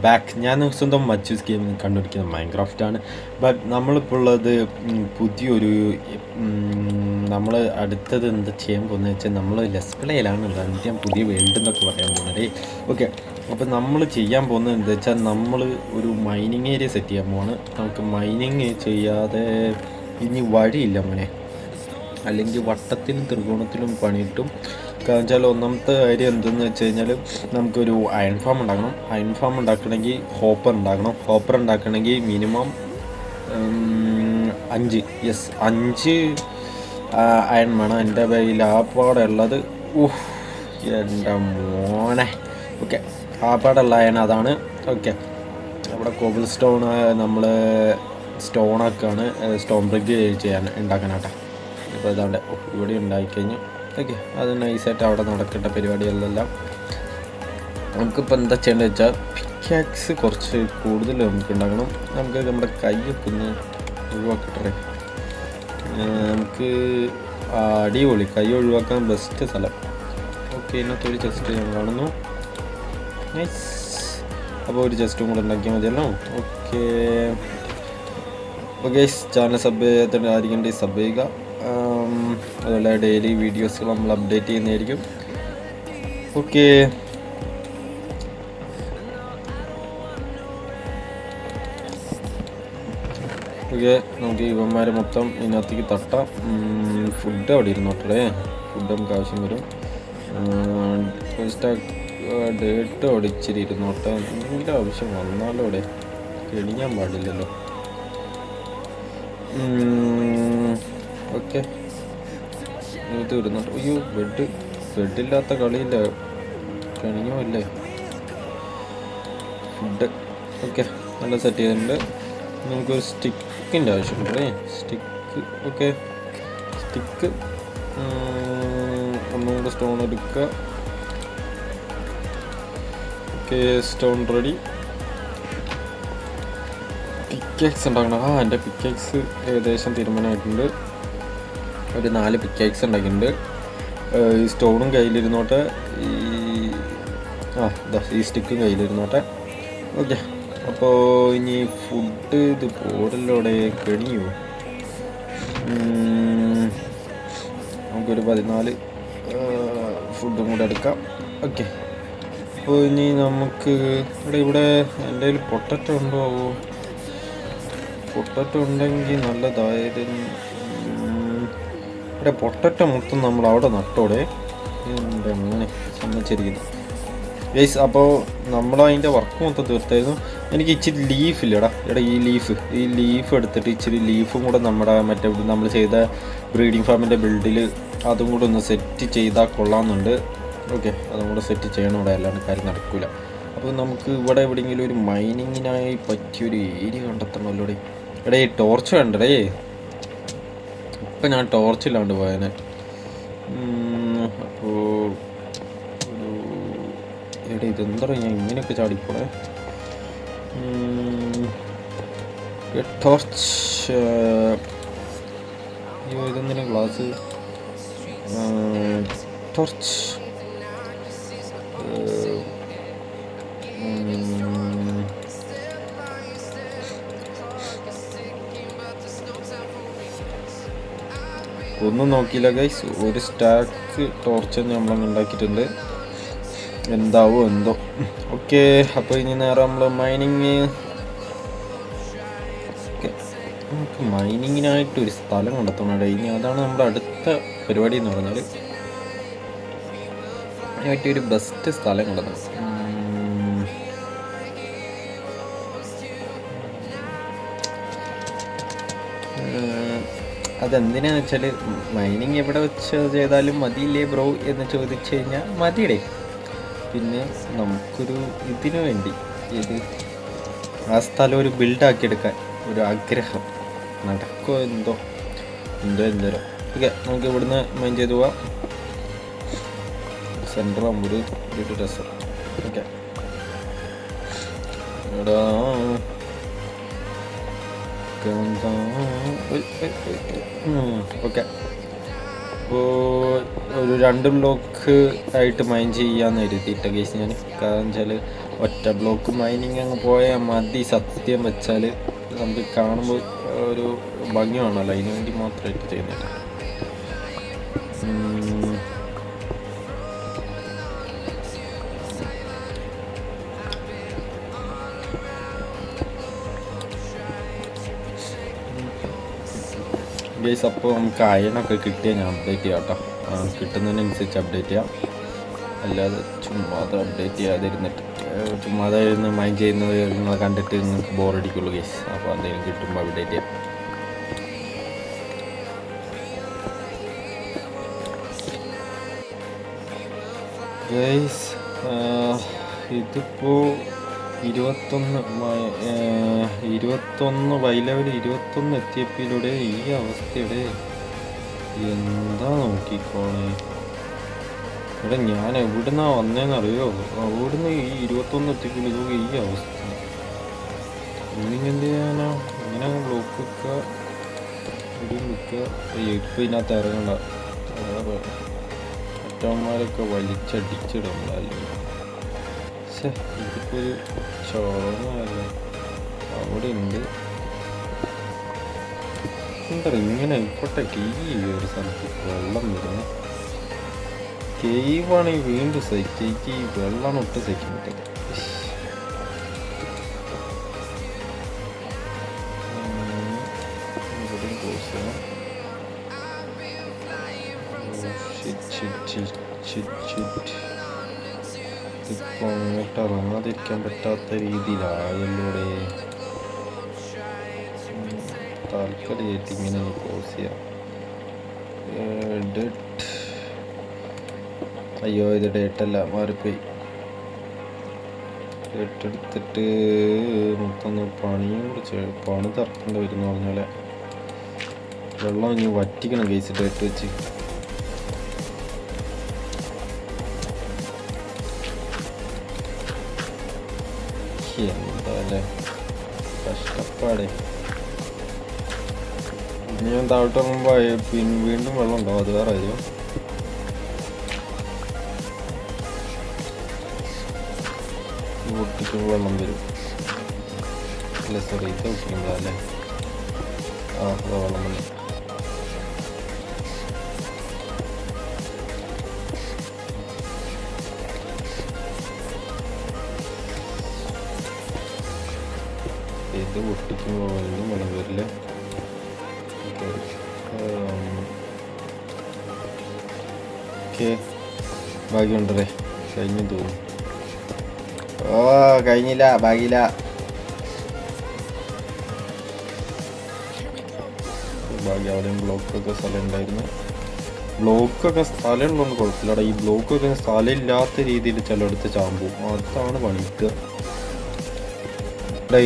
Back. ഞാൻ സ്വന്തം മച്ചൂസ് game കണ്ടുപിടിക്കുന്നത് മൈൻക്രാഫ്റ്റാണ്. ബട്ട് നമ്മളിപ്പോൾ ഉള്ളത് പുതിയൊരു നമ്മൾ അടുത്തത് എന്താ ചെയ്യാൻ പോകുന്നത് വെച്ചാൽ നമ്മൾ ലെസ് പ്ലേയിലാണുള്ളത്. എന്നിട്ട് ഞാൻ പുതിയ വേൾഡ് എന്നൊക്കെ പറയാൻ പോകുന്നത്. ഓക്കെ, അപ്പോൾ നമ്മൾ ചെയ്യാൻ പോകുന്നത് എന്താ വെച്ചാൽ നമ്മൾ ഒരു മൈനിങ് ഏരിയ സെറ്റ് ചെയ്യാൻ പോവാണ്. നമുക്ക് മൈനിങ് ചെയ്യാതെ ഇനി വഴിയില്ല മോനെ, അല്ലെങ്കിൽ വട്ടത്തിലും ത്രികോണത്തിലും പണിയിട്ടും. കാരണം വെച്ചാൽ ഒന്നാമത്തെ കാര്യം എന്തെന്ന് വെച്ച് കഴിഞ്ഞാൽ നമുക്കൊരു അയൺ ഫാം ഉണ്ടാക്കണം. അയൺ ഫാം ഉണ്ടാക്കണമെങ്കിൽ ഹോപ്പർ ഉണ്ടാക്കണം. ഹോപ്പർ ഉണ്ടാക്കണമെങ്കിൽ മിനിമം 5 അയൺ വേണം. എൻ്റെ കയ്യിൽ ആപ്പാടെ ഉള്ളത് എൻ്റെ മോനെ. ഓക്കെ, ആപ്പാടുള്ള അയൺ അതാണ്. ഓക്കെ, അവിടെ കോബിൾ സ്റ്റോൺ നമ്മൾ സ്റ്റോണൊക്കെയാണ് സ്റ്റോൺ ബ്രിഗ് ഉണ്ടാക്കാനാട്ടെ. ഇപ്പോൾ ഇതാണ്ട് ഇവിടെ ഉണ്ടായിക്കഴിഞ്ഞു. ഓക്കെ, അത് നൈസായിട്ട് അവിടെ നടക്കേണ്ട പരിപാടികളെല്ലാം. നമുക്കിപ്പോൾ എന്താ ചെയ്യേണ്ടത് വെച്ചാൽ പിക്കാക്സ് കുറച്ച് കൂടുതൽ നമുക്ക് ഉണ്ടാക്കണം. നമുക്ക് നമ്മുടെ കൈയൊക്കെ ഒന്ന് ഒഴിവാക്കട്ടെ. നമുക്ക് അടിപൊളി കൈ ഒഴിവാക്കാൻ ബെസ്റ്റ് സ്ഥലം. ഓക്കെ, ഇതിനകത്തൊരു ചെസ്റ്റ് ഞാൻ കാണുന്നു. നൈസ്. അപ്പോൾ ഒരു ചെസ്റ്റും കൂടെ ഉണ്ടാക്കിയാൽ മതിയല്ലോ. ഓക്കെ, അപ്പോൾ ഗൈസ് ചാനൽ സബ് ചെയ്യാത്തതായിരിക്കും സബ് ചെയ്യുക. അതുപോലെ ഡെയിലി വീഡിയോസുകൾ നമ്മൾ അപ്ഡേറ്റ് ചെയ്യുന്നതായിരിക്കും. ഓക്കെ, നമുക്ക് ഇവന്മാരെ മൊത്തം ഇതിനകത്തേക്ക് തട്ടാം. ഫുഡ് അവിടെ ഇരുന്നോട്ടെ, ഫുഡ് നമുക്ക് ആവശ്യം വരും. ഡേട്ട് അവിടെ ഇച്ചിരി ഇരുന്നോട്ടെ, എന്തെങ്കിലും ആവശ്യം വന്നാലും അവിടെ കെണിയാൻ പാടില്ലല്ലോ. ഓക്കെ, ഇത് വരുന്നുണ്ട്. അയ്യോ, ബെഡില്ലാത്ത കളിയില്ല, കണിഞ്ഞോ അല്ലേ ഫുഡ്. ഓക്കെ, നല്ല സെറ്റ് ചെയ്തിട്ടുണ്ട്. നമുക്കൊരു സ്റ്റിക്കിൻ്റെ ആവശ്യമുണ്ട്. സ്റ്റിക്ക്. ഓക്കെ, സ്റ്റിക്ക് ഒന്നുകൂടെ സ്റ്റോൺ എടുക്കുക. Okay, stone ready. പിക്കേക്സ് ഉണ്ടാക്കണം. എൻ്റെ പിക്കേക്സ് ഏകദേശം തീരുമാനമായിട്ടുണ്ട്. ഒരു 4 പിക്കേക്സ് ഉണ്ടാക്കിയിട്ടുണ്ട്. ഈ സ്റ്റോണും കയ്യിലിരുന്നോട്ടെ, ഈ സ്റ്റിക്കും കയ്യിലിരുന്നോട്ടെ. ഓക്കെ, അപ്പോൾ ഇനി ഫുഡ് ഇത് പോരല്ലോടെ കെണിയോ. നമുക്കൊരു 14 ഫുഡും കൂടെ എടുക്കാം. ഓക്കെ, അപ്പോൾ ഇനി നമുക്ക് ഇവിടെ എൻ്റെ കയ്യിൽ പൊട്ടറ്റോ ഉണ്ടോ? പൊട്ടറ്റോ ഉണ്ടെങ്കിൽ നല്ലതായിരുന്നു. ഇവിടെ പൊട്ടറ്റോ മൊത്തം നമ്മൾ അവിടെ നട്ടോടെ. എൻ്റെ അങ്ങനെ സമ്മതിച്ചിരിക്കുന്നു ഗൈസ്. അപ്പോൾ നമ്മളതിൻ്റെ വർക്ക് മൊത്തം തീർത്തായിരുന്നു. എനിക്ക് ഇച്ചിരി ലീഫില്ലടാ. ഈ ലീഫ് എടുത്തിട്ട് ഇച്ചിരി ലീഫും കൂടെ നമ്മുടെ മറ്റേ നമ്മൾ ചെയ്ത ബ്രീഡിങ് ഫാമിൻ്റെ ബിൽഡിൽ അതും കൂടെ ഒന്ന് സെറ്റ് ചെയ്താൽ കൊള്ളാമെന്നുണ്ട്. ഓക്കെ, അതും കൂടെ സെറ്റ് ചെയ്യണം. ഇവിടെ അല്ലാണ്ട് കാര്യം നടക്കില്ല. അപ്പോൾ നമുക്ക് ഇവിടെ എവിടെയെങ്കിലും ഒരു മൈനിങ്ങിനായി പറ്റിയൊരു ഏരിയ കണ്ടെത്തണമല്ലോ. എടേ ഈ ടോർച്ച് വേണ്ടടേ. ഇപ്പം ഞാൻ ടോർച്ചില്ലാണ്ട് പോയനെ. അപ്പോൾ ഇതെന്താ ഞാൻ ഇങ്ങനെയൊക്കെ ചാടിപ്പോളെ. ടോർച്ച്. അയ്യോ, ഇതെന്തിനാ ഗ്ലാസ്. ടോർച്ച്. ഒന്നും നോക്കിയില്ല ഗൈസ്. ഒരു സ്റ്റാക്ക് ടോർച്ച് നമ്മളങ്ങ് ഉണ്ടാക്കിയിട്ടുണ്ട്. എന്താവോ എന്തോ. ഓക്കെ, അപ്പോൾ ഇനി നേരെ നമ്മൾ മൈനിങ്. നമുക്ക് മൈനിങ്ങിനായിട്ടൊരു സ്ഥലം കണ്ടെത്തണം. ഇനി അതാണ് നമ്മുടെ അടുത്ത പരിപാടി എന്ന് പറഞ്ഞാൽ. അതിനായിട്ടൊരു ബെസ്റ്റ് സ്ഥലം കണ്ടെത്തണം. അതെന്തിനാന്ന് വെച്ചാൽ മൈനിങ് എവിടെ വെച്ച് ചെയ്താലും മതിയില്ലേ ബ്രോ എന്ന് ചോദിച്ചു കഴിഞ്ഞാൽ മതിയിടേ. പിന്നെ നമുക്കൊരു ഇതിനു വേണ്ടി ആ സ്ഥലം ഒരു ബിൽഡാക്കിയെടുക്കാൻ ഒരു ആഗ്രഹം നടക്കുമോ എന്തോ. ഓക്കെ, നമുക്ക് ഇവിടുന്ന് മൈൻ ചെയ്ത് പോവാം. സെൻറ്റർ ആകുമ്പോൾ ഒരു രസം. ഓക്കെ, ഇവിടെ ഓക്കെ. അപ്പോൾ ഒരു 2 ബ്ലോക്ക് ആയിട്ട് മൈൻ ചെയ്യാമെന്ന് കരുതിയിട്ട് കേസ് ഞാൻ. കാരണം വെച്ചാൽ ഒറ്റ ബ്ലോക്ക് മൈനിങ് അങ്ങ് പോയാൽ മതി. സത്യം വെച്ചാൽ നമുക്ക് കാണുമ്പോൾ ഒരു ഭംഗിയാണല്ലോ, അതിന് വേണ്ടി മാത്രമായിട്ട് ചെയ്യുന്നില്ല. ഗൈസ്, അപ്പോൾ നമുക്ക് അയണൊക്കെ കിട്ടിയാൽ ഞാൻ അപ്ഡേറ്റ് ചെയ്യാം കേട്ടോ. കിട്ടുന്നതിനനുസരിച്ച് അപ്ഡേറ്റ് ചെയ്യാം. അല്ലാതെ ചുമ്മാതെ അപ്ഡേറ്റ് ചെയ്യാതിരുന്നിട്ട് ചുമ്മാതെ ഇരുന്ന് മൈൻഡ് ചെയ്യുന്നത് നിങ്ങളെ കണ്ടിട്ട് നിങ്ങൾക്ക് ബോറടിക്കുള്ളൂ ഗൈസ്. അപ്പോൾ എന്തെങ്കിലും കിട്ടുമ്പോൾ അപ്ഡേറ്റ് ചെയ്യാം. ഗൈസ്, ഇതിപ്പോൾ 21 വൈ ലെവൽ 21 എത്തിയപ്പിലൂടെ ഈ അവസ്ഥയുടെ എന്താ നോക്കിക്കോണേ. ഇവിടെ ഞാൻ എവിടുന്നാ വന്നേന്നറിയോ? അവിടുന്ന് ഈ 21 എത്തിയപ്പോൾ ഇതൊക്കെ ഈ അവസ്ഥ. ഇനിങ്ങെന്ത് ചെയ്യാനാ? ഇങ്ങനെ ബ്ലോക്ക് വെക്കുക, ഇവിടെ നിൽക്കുക. ഇപ്പം ഇതിനകത്ത് ഇറങ്ങണ്ട, മറ്റവന്മാരൊക്കെ വലിച്ചടിച്ചിടും. അല്ലെങ്കിൽ ഇതിപ്പോൾ ഒരു ചോളമല്ല അവിടെ ഉണ്ട്. എന്താ ഇങ്ങനെ ഇപ്പോട്ടെ ഈ ഒരു സ്ഥലത്ത് വെള്ളം വരുന്നത്. കേവാണെങ്കിൽ വീണ്ടും സഹിക്കുക. ഈ വെള്ളം ഒട്ടും സഹിക്കാൻ പറ്റില്ല. ഇവിടെയും ക്ലോസ് ചെയ്യാം. ഇതിപ്പോൾ അങ്ങോട്ട് ഇറങ്ങാതിരിക്കാൻ പറ്റാത്ത രീതിയിലായല്ലോടെ. താൽക്കാലികമായിട്ട് ഇങ്ങനെ ക്ലോസ് ചെയ്യാം. അയ്യോ, ഇത് ഡേറ്റല്ല, മാറിപ്പോയി. ഡേറ്റെടുത്തിട്ട് മൊത്തം പണിയും കൂടെ പണി തറക്കേണ്ടി വരുന്ന പറഞ്ഞാൽ വെള്ളം ഇനി വറ്റിക്കണം കേസ് ഡേറ്റ് വെച്ച്. എന്താ അല്ലേ കഷ്ടപ്പാടേ. ഇനി ഞാൻ താഴോട്ട് ഇറങ്ങുമ്പോൾ പിന്നെ വീണ്ടും വെള്ളം ഉണ്ടാവും. അത് വേറെ ആയിരുന്നു. പൊട്ടിക്കുമ്പോൾ വെള്ളം വരും. അല്ലേ സോറി, ഇത് പൊട്ടിക്കുമ്പോഴല്ലേ? ആ, അതാ വെള്ളം വന്നു. ഇത് പൊട്ടിക്കുമ്പോൾ വീണ്ടും വെള്ളം വരില്ല. ഓക്കെ, ഭാഗ്യമുണ്ടല്ലേ? കഴിഞ്ഞു തോന്നുന്നു. ഓ, കഴിഞ്ഞില്ല, ഭാഗ്യമില്ല. ഭാഗ്യം, അവിടെയും ബ്ലോക്കൊക്കെ സ്ഥലം ഉണ്ടായിരുന്നു. ബ്ലോക്കൊക്കെ സ്ഥലം ഉള്ളതുകൊണ്ട് കുഴപ്പമില്ലടാ. ഈ ബ്ലോക്കൊക്കെ സ്ഥലം ഇല്ലാത്ത രീതിയിൽ ചിലയിടത്ത് ചാമ്പും. അതാണ് പണിക്കുക.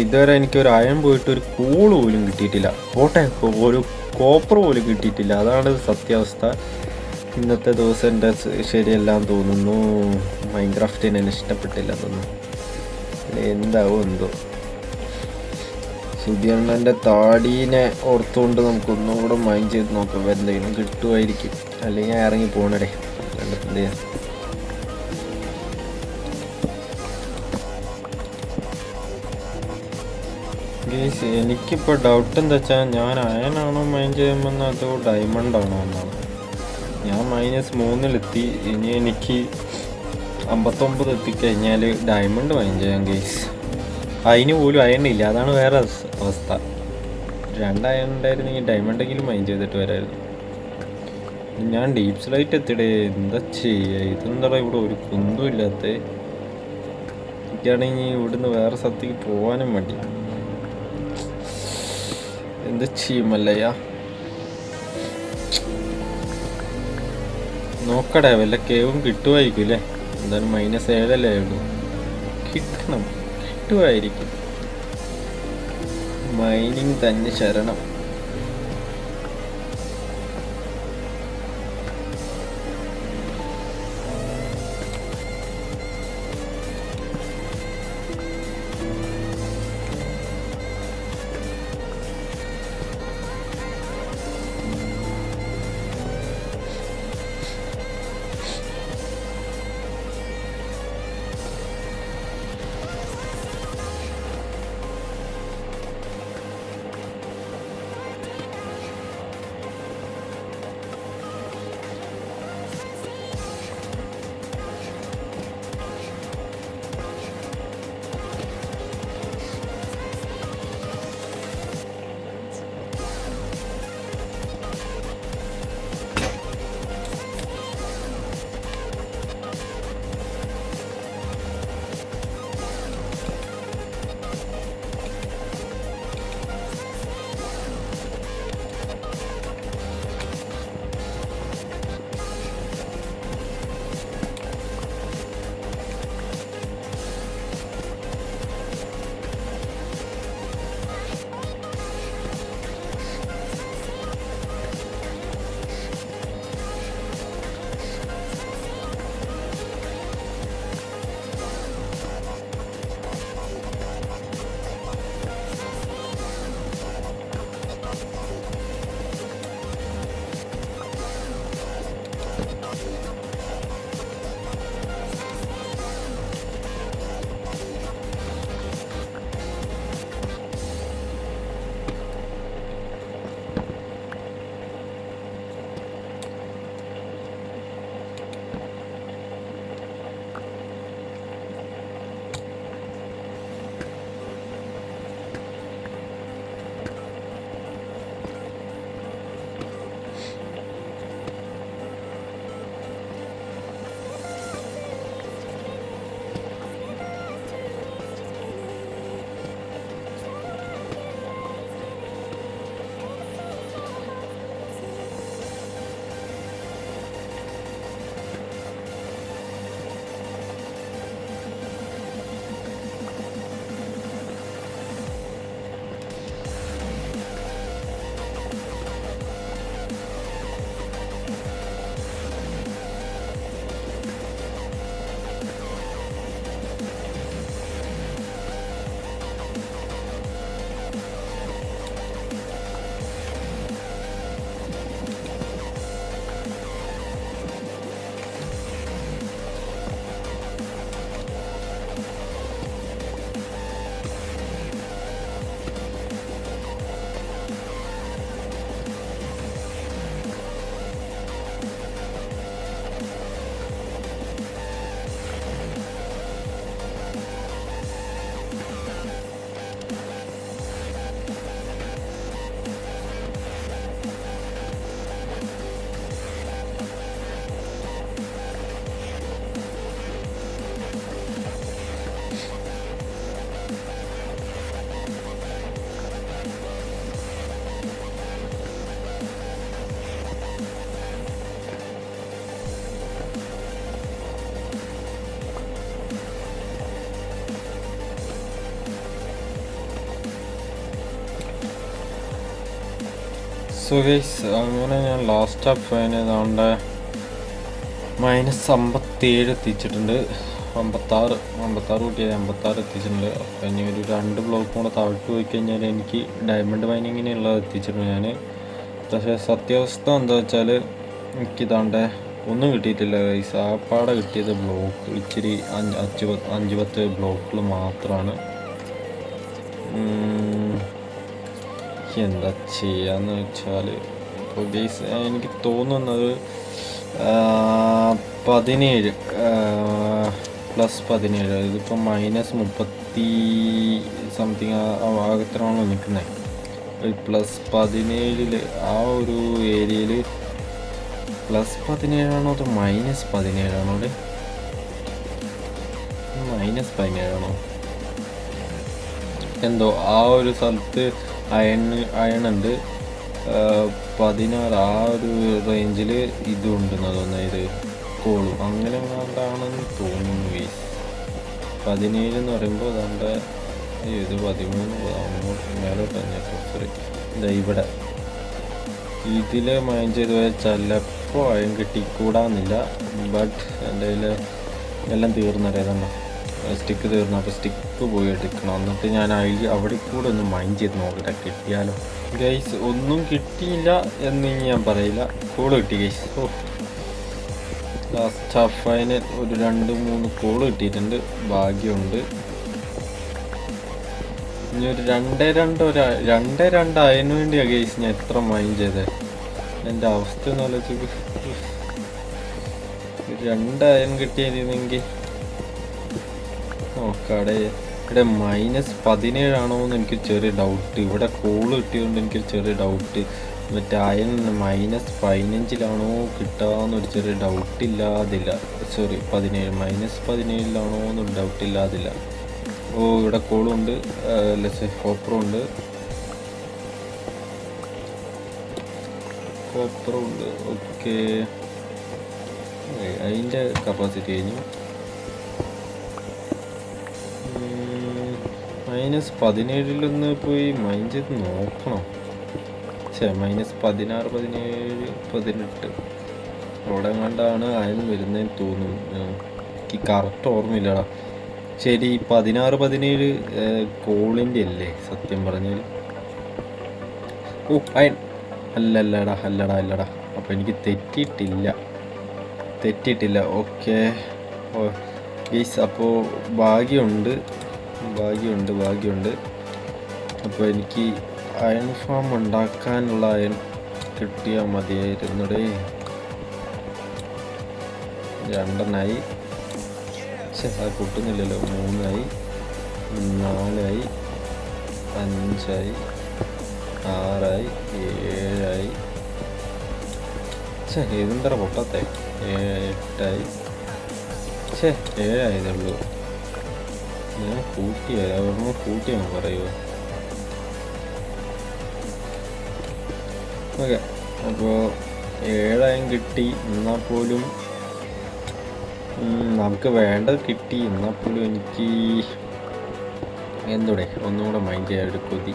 ഇതുവരെ എനിക്കൊരു അയൺ പോയിട്ട് ഒരു കൂള് പോലും കിട്ടിയിട്ടില്ല. പോട്ടെ, ഒരു കോപ്പർ പോലും കിട്ടിയിട്ടില്ല. അതാണ് സത്യാവസ്ഥ. ഇന്നത്തെ ദിവസം എൻ്റെ ശരിയെല്ലാം തോന്നുന്നു. മൈൻക്രാഫ്റ്റിന് എന്നെ ഇഷ്ടപ്പെട്ടില്ല തോന്നുന്നു. എന്താവും എന്തോ. സുധിയണ്ണൻ്റെ താടീനെ ഓർത്തുകൊണ്ട് നമുക്കൊന്നും കൂടെ മൈൻഡ് ചെയ്ത് നോക്കാം. എന്തെങ്കിലും കിട്ടുമായിരിക്കും. അല്ലെങ്കിൽ ഞാൻ ഇറങ്ങി പോകണടേ. കണ്ടിട്ട് എന്ത് ചെയ്യാം. ഗേസ്, എനിക്കിപ്പോൾ ഡൗട്ട് എന്താ വെച്ചാൽ ഞാൻ അയനാണോ മൈൻഡ് ചെയ്യുമ്പോൾ അതോ ഡയമണ്ട് ആണോ എന്നാണ്. ഞാൻ -3 ഇനി എനിക്ക് 59 എത്തിക്കഴിഞ്ഞാൽ ഡയമണ്ട് മൈൻഡ് ചെയ്യാം ഗേസ്. അതിന് പോലും അയണില്ല, അതാണ് വേറെ അവസ്ഥ. 2 അയൺ ഉണ്ടായിരുന്നെങ്കിൽ ഡയമണ്ടെങ്കിലും മൈൻഡ് ചെയ്തിട്ട് വരായിരുന്നു. ഞാൻ ഡീപ് സ്ലൈറ്റ് എത്തിയിടേ, എന്താ ചെയ്യുക? ഇതെന്താ ഇവിടെ ഒരു കുന്തും ഇല്ലാത്ത. എനിക്കാണെങ്കിൽ ഇവിടുന്ന് വേറെ സ്ഥലത്തേക്ക് പോകാനും മതി. എന്ത് ചെയ്യുമല്ലയ്യ? നോക്കടേ, വല്ല കേവും കിട്ടുമായിരിക്കും അല്ലേ? എന്തായാലും -7 ഉള്ളൂ. കിട്ടണം, കിട്ടുമായിരിക്കും. മൈനിങ് തന്നെ ശരണം. സോ ഗൈസ് അങ്ങനെ ഞാൻ ലാസ്റ്റ് ഓഫ് ഫൈൻ ഏതാണ്ട് -57 എത്തിച്ചിട്ടുണ്ട്. 56 കൂട്ടിയത് 56 എത്തിച്ചിട്ടുണ്ട്. അപ്പം ഇനി ഒരു 2 ബ്ലോക്ക് കൂടെ താഴ്ത്തു പോയി കഴിഞ്ഞാൽ എനിക്ക് ഡയമണ്ട് മൈനിങ്ങിനുള്ളത് എത്തിച്ചിട്ടുണ്ട് ഞാൻ. പക്ഷേ സത്യാവസ്ഥ എന്താ വെച്ചാൽ എനിക്കിതാണ്ട് ഒന്നും കിട്ടിയിട്ടില്ല ഗൈസ്. ആപ്പാടെ കിട്ടിയത് ബ്ലോക്ക് ഇച്ചിരി 5-10 ബ്ലോക്കുകൾ മാത്രമാണ്. എന്താ ചെയ്യാന്ന് വെച്ചാൽ ഇപ്പോൾ ഗൈസ് എനിക്ക് തോന്നുന്നത് 17 +17 ഇതിപ്പോൾ -30 സംതിങ് ആകത്തിനാണല്ലോ നിൽക്കുന്നത്. +17 ആ ഒരു ഏരിയയിൽ +17 ആണോ അത് -17 ആണോ? അവിടെ -17 ആണോ എന്തോ ആ ഒരു സ്ഥലത്ത് അയൺ ഉണ്ട്. 16 ആ ഒരു റേഞ്ചിൽ ഇതും ഉണ്ടെന്ന് തോന്നുന്നത്. ഇത് കോളും അങ്ങനെ എന്താണെന്ന് തോന്നുന്നു. 17 എന്ന് പറയുമ്പോൾ അതാണ്ട് ഇത് 13 അങ്ങോട്ട് മേലോട്ട് സോറി ഇവിടെ ഇതിൽ മൈൻഡ് ചെയ്ത് പോയാൽ ചിലപ്പോൾ അയൺ കിട്ടിക്കൂടാന്നില്ല. ബട്ട് എൻ്റെ കയ്യിൽ എല്ലാം തീർന്നറിയാതണ്ട സ്റ്റിക്ക് തീർന്നു. അപ്പോൾ സ്റ്റിക്ക് പോയി എടുക്കണം. എന്നിട്ട് ഞാൻ അവിടെ കൂടെ ഒന്ന് മൈൻഡ് ചെയ്ത് നോക്കട്ടെ കിട്ടിയാലോ. ഗൈസ് ഒന്നും കിട്ടിയില്ല എന്ന് ഞാൻ പറയില്ല. കോള് കിട്ടി ഗൈസ്. ലാസ്റ്റ് ഹാഫിന് ഒരു 2-3 കോള് കിട്ടിയിട്ടുണ്ട്. ഭാഗ്യമുണ്ട്. ഇനി ഒരു 2-2 അതിനു വേണ്ടിയാണ് ഗൈസ് ഞാൻ എത്ര മൈൻഡ് ചെയ്തത്. എൻ്റെ അവസ്ഥ ഒന്ന് ആലോചിച്ച് 2 അയൺ കിട്ടിയിരുന്നെങ്കിൽ നോക്കാടെ. ഇവിടെ -17 ആണോ എന്ന് എനിക്ക് ചെറിയ ഡൗട്ട്. ഇവിടെ കോള് കിട്ടിയതുകൊണ്ട് എനിക്കൊരു ചെറിയ ഡൗട്ട്. മറ്റേ അയൺ -15 കിട്ടാമെന്നൊരു ചെറിയ ഡൗട്ടില്ലാതില്ല. സോറി -17 എന്നൊരു ഡൗട്ടില്ലാതില്ല. ഓ ഇവിടെ കോളും ഉണ്ട്, കോപ്പറും ഉണ്ട്. ഓക്കെ അതിൻ്റെ കപ്പാസിറ്റി കഴിഞ്ഞു. -17 പോയി മൈൻഡ് ചെയ്ത് നോക്കണം. -16, -17, -18 അവിടെ കണ്ടാണ് അയൺ വരുന്നതെന്ന് തോന്നുന്നു. എനിക്ക് കറക്റ്റ് ഓർമ്മയില്ലടാ. ശരി 16-17 കോളിൻ്റെ അല്ലേ സത്യം പറഞ്ഞാൽ? ഓ അയൺ അല്ലടാ. അപ്പോൾ എനിക്ക് തെറ്റിയിട്ടില്ല. ഓക്കെ ഗൈസ് അപ്പോൾ ഭാഗ്യമുണ്ട്. അപ്പോൾ എനിക്ക് അയൺ ഫാം ഉണ്ടാക്കാനുള്ള അയൺ കിട്ടിയാൽ മതിയായിരുന്നുടേ. 2 അത് പൊട്ടുന്നില്ലല്ലോ. 3 4 5 6 7 ഇതെന്താ പൊട്ടത്തെ 8 7 ആയതേ ഉള്ളൂ. ഞാൻ കൂട്ടിയാണ് പറയുമോ? ഓക്കെ അപ്പോൾ 7 കിട്ടി. എന്നാൽ പോലും നമുക്ക് വേണ്ടത് കിട്ടി. എന്നാൽ പോലും എനിക്ക് എന്തൂടെ ഒന്നുകൂടെ മൈൻഡ് ചെയ്യാൻ ഒരു കൊതി.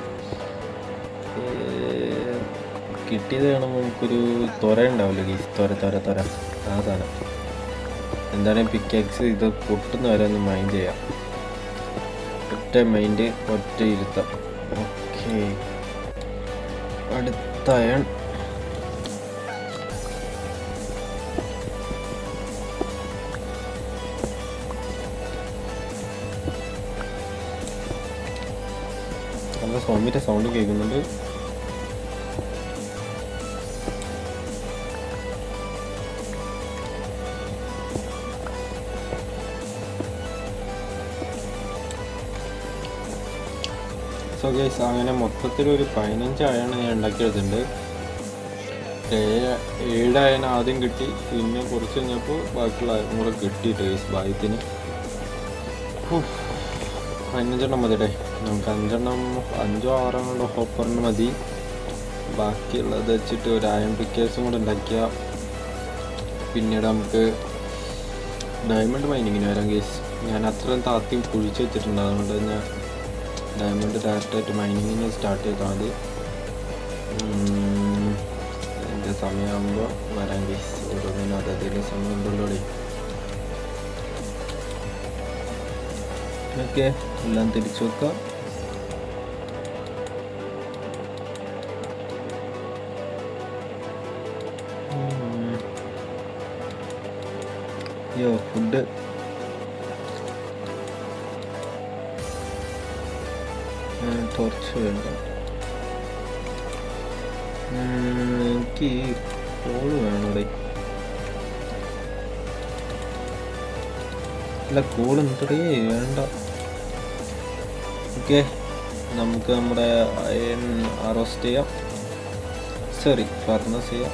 കിട്ടിയത് കാണുമ്പോൾ നമുക്കൊരു ത്വര ഉണ്ടാവില്ല ഗീസ്. ത്വര ആ സാധനം എന്താണെങ്കിൽ പിക്കാക്സ് ഇത് പൊട്ടുന്ന വരെ ഒന്ന് മൈൻഡ് ചെയ്യാം. ഒറ്റ മൈൻഡ് ഒറ്റ ഇരുത്താം. ഓക്കെ അടുത്ത അയൺ നല്ല സോമിൻ്റെ സൗണ്ട് കേൾക്കുന്നുണ്ട്. സോ ഗൈസ് അങ്ങനെ മൊത്തത്തിലൊരു 15 അയൺ ഞാൻ ഉണ്ടാക്കിയെടുത്തിട്ടുണ്ട്. 7 അയൺ ആദ്യം കിട്ടി. പിന്നെ കുറച്ച് കഴിഞ്ഞപ്പോൾ ബാക്കിയുള്ള അയൺ കൂടെ കിട്ടിയിട്ട് ഗൈസ് ഭാഗ്യത്തിന്. 15 മതിയുടെ നമുക്ക് 5-6 ഹോപ്പറിന് മതി. ബാക്കിയുള്ളത് വെച്ചിട്ട് ഒരു അയൺ പിക്കേഴ്സും കൂടെ ഉണ്ടാക്കിയാൽ പിന്നീട് നമുക്ക് ഡയമണ്ട് മൈനിങ്ങിന് വരാം ഗൈസ്. ഞാൻ അത്രയും താത്തിയും കുഴിച്ച് വെച്ചിട്ടുണ്ട്. അതുകൊണ്ട് തന്നെ ഡയമണ്ട് ഡയറക്റ്റായിട്ട് മൈനിങ്ങിന് സ്റ്റാർട്ട് ചെയ്താൽ മതി. എൻ്റെ സമയമാകുമ്പോൾ വരാൻ ഗൈസ്. ഓരോന്നിനും അതതിൽ സമയം ഉണ്ടല്ലോ. ഓക്കെ, എല്ലാം തിരിച്ചു വെക്കാം. യോ ഫുഡ് ടോർച്ച് വേണ്ട. എനിക്ക് കോള് വേണോടെ. അല്ല, കോള് എന്തടേ വേണ്ട. ഓക്കെ, നമുക്ക് നമ്മുടെ അയൺ അറോസ്റ്റ് ചെയ്യാം. സോറി, ഫർണസ് ചെയ്യാം.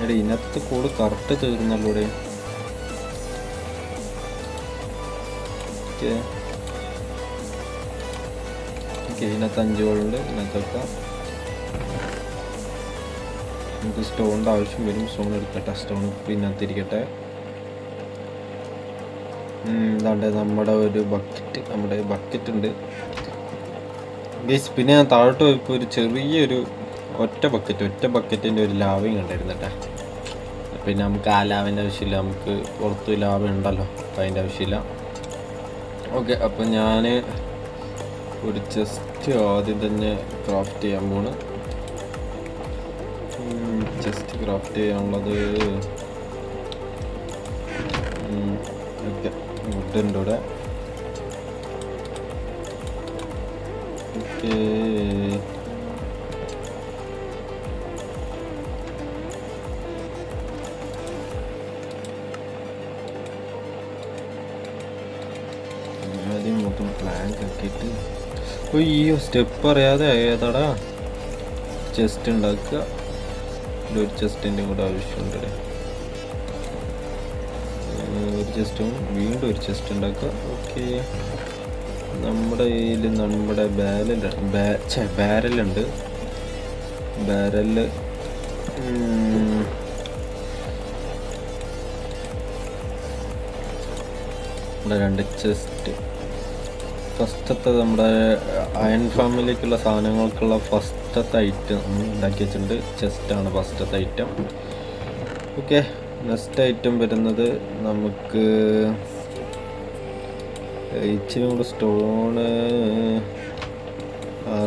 എടേ, ഇതിനകത്ത് കോള് കറക്റ്റ് തീർന്നല്ലോടെ. ഓക്കെ, ഇതിനകത്ത് 5 കോളുണ്ട്. ഇതിനകത്തൊക്കെ നമുക്ക് സ്റ്റോണിൻ്റെ ആവശ്യം വരും. സ്റ്റോൺ എടുക്കട്ടെ. സ്റ്റോൺ ഇതിനകത്തിരിക്കട്ടെ. ഇതാണ്ട് നമ്മുടെ ഒരു ബക്കറ്റ് ഉണ്ട് ഗൈസ്. പിന്നെ ഞാൻ താഴോട്ട് പോയപ്പോൾ ഒരു ചെറിയൊരു ഒറ്റ ബക്കറ്റിൻ്റെ ഒരു ലാവയും കണ്ടായിരുന്നു കേട്ടോ. പിന്നെ നമുക്ക് ആ ലാവിൻ്റെ ആവശ്യമില്ല, നമുക്ക് പുറത്ത് ലാവ ഉണ്ടല്ലോ, അപ്പം അതിൻ്റെ ആവശ്യമില്ല. ഓക്കെ, അപ്പം ഞാൻ ഒരു ചെസ്റ്റ് ആദ്യം തന്നെ ക്രാഫ്റ്റ് ചെയ്യാൻ പോണ്. ചെസ്റ്റ് ക്രാഫ്റ്റ് ചെയ്യാനുള്ളത് ഓക്കെ, വുഡുണ്ട് ഇവിടെ. ഓക്കെ, ആദ്യം മൊത്തം പ്ലാങ്ക് ആക്കിയിട്ട് അയ്യോ സ്റ്റെപ്പ് അറിയാതെ ഏതാടാ ചെസ്റ്റ് ഉണ്ടാക്കുക. ഒരു ചെസ്റ്റിൻ്റെ കൂടെ ആവശ്യമുണ്ട്. ഒരു ചെസ്റ്റും വീണ്ടും ഒരു ചെസ്റ്റ് ഉണ്ടാക്കുക. ഓക്കെ, നമ്മുടെ കയ്യിൽ നമ്മുടെ ബാരലുണ്ട്. ബാരല് നമ്മുടെ 2 ചെസ്റ്റ്. ഫസ്റ്റത്തെ നമ്മുടെ അയൺ ഫാമിലേക്കുള്ള സാധനങ്ങൾക്കുള്ള ഫസ്റ്റത്തെ ഐറ്റം ഉണ്ടാക്കി വെച്ചിട്ടുണ്ട്. ചെസ്റ്റാണ് ഫസ്റ്റത്തെ ഐറ്റം. ഓക്കെ, നെക്സ്റ്റ് ഐറ്റം വരുന്നത് നമുക്ക് ഇച്ചിരി കൂടെ സ്റ്റോണ്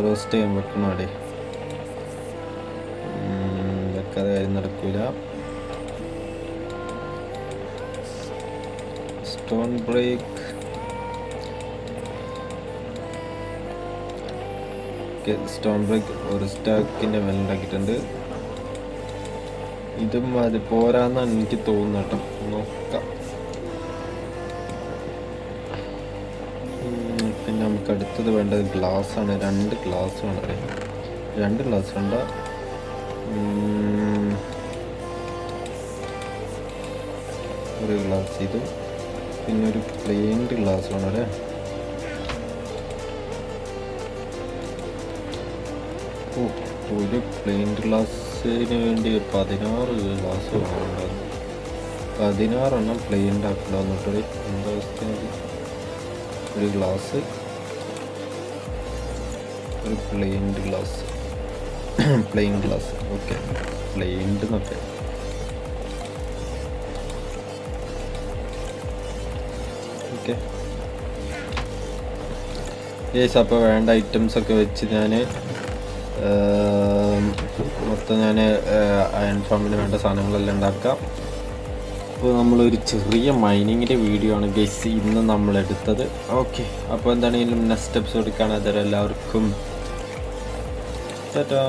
റോസ്റ്റ് ചെയ്യാൻ വെക്കണം. അവിടെ വെക്കാതെ കാര്യം നടക്കില്ല. Stone break. സ്റ്റോൺ ബ്രേക്ക് ഒരു സ്റ്റാക്കിൻ്റെ മേലെ ഉണ്ടാക്കിയിട്ടുണ്ട്. ഇതും അത് പോരാന്നാണ് എനിക്ക് തോന്നുന്നത് കേട്ടോ. നോക്കാം. പിന്നെ നമുക്ക് അടുത്തത് വേണ്ടത് ഗ്ലാസ്സാണ്. 2 ഗ്ലാസ് വേണം. 2 ഗ്ലാസ് വേണ്ട, ഒരു ഗ്ലാസ് ഇതും പിന്നെ ഒരു പ്ലെയിൻഡ് ഗ്ലാസ് വേണം അല്ലേ. ഒരു പ്ലെയിൻഡ് ഗ്ലാസ്സിന് വേണ്ടി 16 ഗ്ലാസ് വേണമെന്നുണ്ടായിരുന്നു. 16 എണ്ണം പ്ലെയിൻഡ് ആക്കണമെന്ന് കേട്ടോ. എന്താ അവസ്ഥ? ഒരു ഗ്ലാസ്, ഒരു പ്ലെയിൻഡ് ഗ്ലാസ്, പ്ലെയിൻ ഗ്ലാസ്. ഓക്കെ, പ്ലെയിൻഡ് എന്നൊക്കെ. ഓക്കെ യേസ്, അപ്പോൾ വേണ്ട ഐറ്റംസൊക്കെ വെച്ച് ഞാൻ മൊത്തം അയൺ ഫാമിന് വേണ്ട സാധനങ്ങളെല്ലാം ഉണ്ടാക്കാം. അപ്പോൾ നമ്മളൊരു ചെറിയ മൈനിങ്ങിൻ്റെ വീഡിയോ ആണ് ഗൈസ് ഇന്ന് നമ്മളെടുത്തത്. ഓക്കെ, അപ്പോൾ എന്താണെങ്കിലും നെക്സ്റ്റ് എപ്പിസോഡ് കാണാതെ എല്ലാവർക്കും ടാറ്റാ.